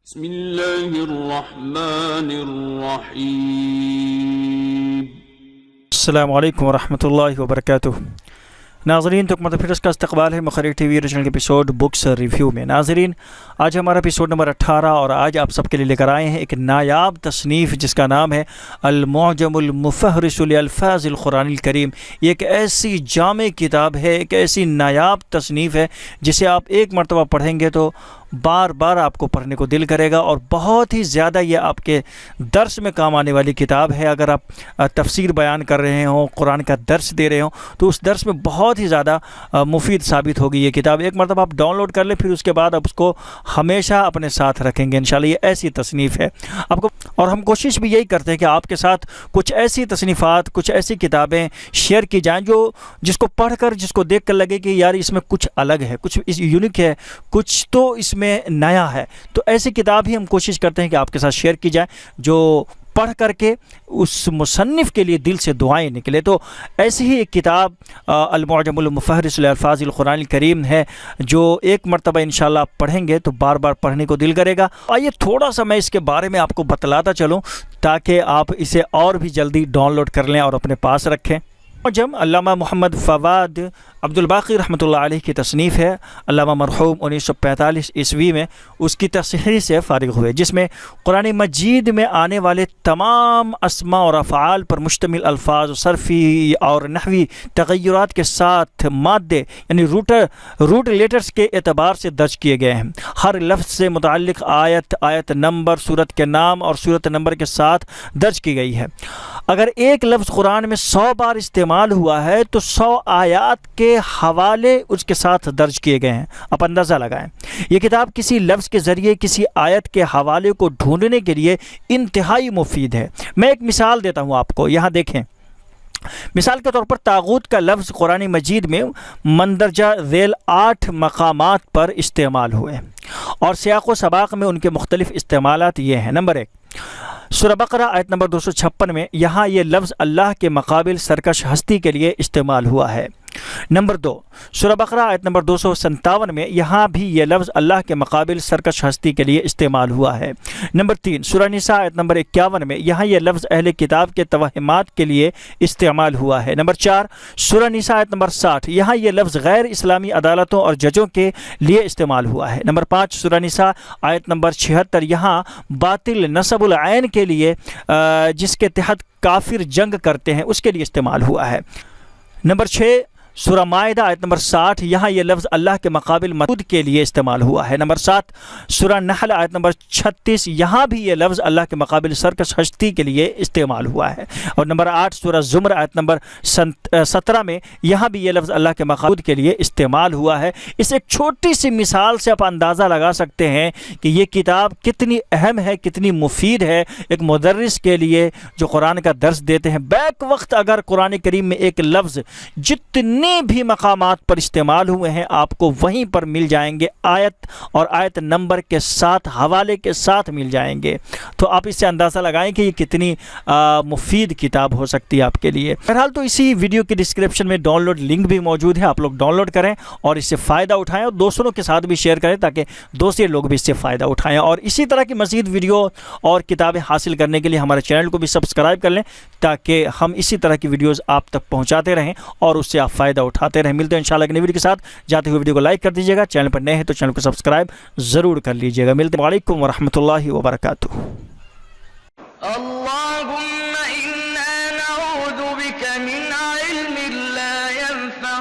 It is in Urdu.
بسم اللہ الرحمن الرحیم۔ السلام علیکم ورحمۃ اللہ وبرکاتہ۔ ناظرین، تکمت فٹس کا استقبال ہے مخرج ٹی وی اوریجنل کے ایپیسوڈ بکس ریویو میں۔ ناظرین، آج ہمارا ایپیسوڈ نمبر 18 اور آج آپ سب کے لیے لے کر آئے ہیں ایک نایاب تصنیف جس کا نام ہے المعجم المفہرس للفاظ القرآن الکریم۔ یہ ایک ایسی جامع کتاب ہے، ایک ایسی نایاب تصنیف ہے جسے آپ ایک مرتبہ پڑھیں گے تو بار بار آپ کو پڑھنے کو دل کرے گا، اور بہت ہی زیادہ یہ آپ کے درس میں کام آنے والی کتاب ہے۔ اگر آپ تفسیر بیان کر رہے ہوں، قرآن کا درس دے رہے ہوں تو اس درس میں بہت ہی زیادہ مفید ثابت ہوگی یہ کتاب۔ ایک مرتبہ آپ ڈاؤن لوڈ کر لیں، پھر اس کے بعد آپ اس کو ہمیشہ اپنے ساتھ رکھیں گے انشاءاللہ۔ یہ ایسی تصنیف ہے آپ کو، اور ہم کوشش بھی یہی کرتے ہیں کہ آپ کے ساتھ کچھ ایسی تصنیفات، کچھ ایسی کتابیں شیئر کی جائیں جس کو پڑھ کر، جس کو دیکھ کر لگے کہ یار اس میں کچھ الگ ہے، کچھ یونیک ہے، کچھ تو اس میں نیا ہے۔ تو ایسی کتاب ہی ہم کوشش کرتے ہیں کہ آپ کے ساتھ شیئر کی جائے جو پڑھ کر کے اس مصنف کے لیے دل سے دعائیں نکلے۔ تو ایسی ہی ایک کتاب المعجم المفہرس للفاظ القرآن الکریم ہے جو ایک مرتبہ انشاءاللہ آپ پڑھیں گے تو بار بار پڑھنے کو دل کرے گا۔ آئیے تھوڑا سا میں اس کے بارے میں آپ کو بتلاتا چلوں تاکہ آپ اسے اور بھی جلدی ڈاؤن لوڈ کر لیں اور اپنے پاس رکھیں۔ معجم علامہ محمد فواد عبد الباقی رحمۃ اللہ علیہ کی تصنیف ہے۔ علامہ مرحوم 1945 عیسوی میں اس کی تصحیح سے فارغ ہوئے، جس میں قرآن مجید میں آنے والے تمام اسماء اور افعال پر مشتمل الفاظ صرفی اور نحوی تغیرات کے ساتھ مادے یعنی روٹ لیٹرز کے اعتبار سے درج کیے گئے ہیں۔ ہر لفظ سے متعلق آیت نمبر، سورت کے نام اور سورت نمبر کے ساتھ درج کی گئی ہے۔ اگر ایک لفظ قرآن میں 100 بار استعمال ہوا ہے تو 100 آیات کے حوالے اس کے ساتھ درج کیے گئے ہیں۔ آپ اندازہ لگائیں، یہ کتاب کسی لفظ کے ذریعے کسی آیت کے حوالے کو ڈھونڈنے کے لیے انتہائی مفید ہے۔ میں ایک مثال دیتا ہوں آپ کو، یہاں دیکھیں۔ مثال کے طور پر طاغوت کا لفظ قرآن مجید میں مندرجہ ذیل 8 مقامات پر استعمال ہوئے، اور سیاق و سباق میں ان کے مختلف استعمالات یہ ہیں۔ نمبر 1، سورہ بقرہ آیت نمبر 256 میں یہاں یہ لفظ اللہ کے مقابل سرکش ہستی کے لیے استعمال ہوا ہے۔ نمبر 2، سورہ بقرہ آیت نمبر 257 میں یہاں بھی یہ لفظ اللہ کے مقابل سرکش ہستی کے لیے استعمال ہوا ہے۔ نمبر 3، سورہ نساء آیت نمبر 51 میں یہاں یہ لفظ اہل کتاب کے توہمات کے لیے استعمال ہوا ہے۔ نمبر 4، سورہ نساء آیت نمبر 60 یہاں یہ لفظ غیر اسلامی عدالتوں اور ججوں کے لیے استعمال ہوا ہے۔ نمبر 5، سورہ نساء آیت نمبر 76 یہاں باطل نصب العین کے لیے جس کے تحت کافر جنگ کرتے ہیں اس کے لیے استعمال ہوا ہے۔ نمبر 6، سورہ مائدہ آیت نمبر 60 یہاں یہ لفظ اللہ کے مقابل معبود کے لیے استعمال ہوا ہے۔ نمبر 7، سورہ نحل آیت نمبر 36 یہاں بھی یہ لفظ اللہ کے مقابل سرکش ہستی کے لیے استعمال ہوا ہے۔ اور نمبر 8، سورہ زمر آیت نمبر 17 میں یہاں بھی یہ لفظ اللہ کے مقابل کے لیے استعمال ہوا ہے۔ اس ایک چھوٹی سی مثال سے آپ اندازہ لگا سکتے ہیں کہ یہ کتاب کتنی اہم ہے، کتنی مفید ہے ایک مدرس کے لیے جو قرآن کا درس دیتے ہیں۔ بیک وقت اگر قرآن کریم میں ایک لفظ جتنے بھی مقامات پر استعمال ہوئے ہیں آپ کو وہیں پر مل جائیں گے، آیت اور آیت نمبر کے ساتھ، حوالے کے ساتھ مل جائیں گے۔ تو آپ اس سے اندازہ لگائیں کہ یہ کتنی مفید کتاب ہو سکتی ہے آپ کے لیے۔ بہرحال تو اسی ویڈیو کی ڈسکرپشن میں ڈاؤن لوڈ لنک بھی موجود ہے، آپ لوگ ڈاؤن لوڈ کریں اور اس سے فائدہ اٹھائیں، اور دوستوں کے ساتھ بھی شیئر کریں تاکہ دوسرے لوگ بھی اس سے فائدہ اٹھائیں۔ اور اسی طرح کی مزید ویڈیو اور کتابیں حاصل کرنے کے لیے ہمارے چینل کو بھی سبسکرائب کر لیں تاکہ ہم اسی طرح کی ویڈیوز آپ تک پہنچاتے رہیں اور اس سے آپ فائدہ اٹھاتے رہیں۔ ملتے ہیں انشاءاللہ ایک نئی ویڈیو کے ساتھ۔ جاتے ہوئے ویڈیو کو لائک کر دیجیے گا، چینل پر نئے ہیں تو چینل کو سبسکرائب ضرور کر لیجیے گا۔ ملتے ہیں، وعلیکم ورحمۃ اللہ وبرکاتہ۔ اللهم إنا نعوذ بك من علم لا ينفع